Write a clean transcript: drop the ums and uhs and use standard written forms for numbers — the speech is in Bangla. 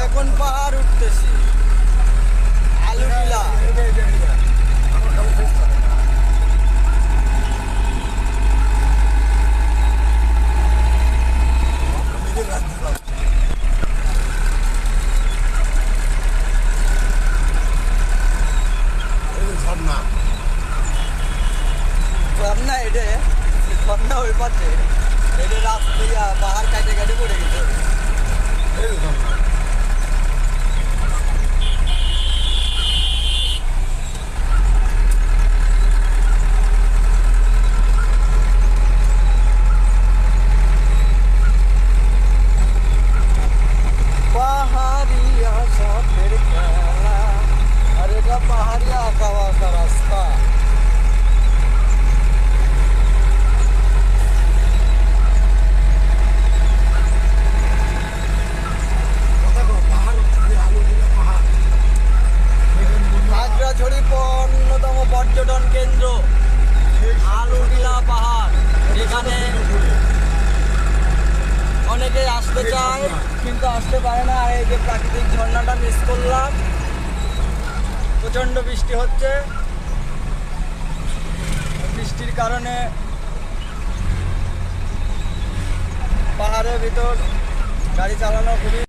এখন পাহাড় উঠতেছি আলুটিলা। ঝর্ণা এটা ঝর্ণা ওই পাশে এটা রাস্তা পাহাড় কাটে কাটে পড়ে গেছে। পাহাড়িয়া সাপের খেলা আর এটা পাহাড়িয়া আঁকা বাঁকা রাস্তা। খাগড়াছড়ি অন্যতম পর্যটন কেন্দ্র আলুটিলা পাহাড়। এখানে অনেকে আসতে চায় কিন্তু আসতে পারে না। আর এই যে প্রাকৃতিক ঝর্ণাটা মিস করলাম। প্রচণ্ড বৃষ্টি হচ্ছে, বৃষ্টির কারণে পাহাড়ের ভিতর গাড়ি চালানো খুবই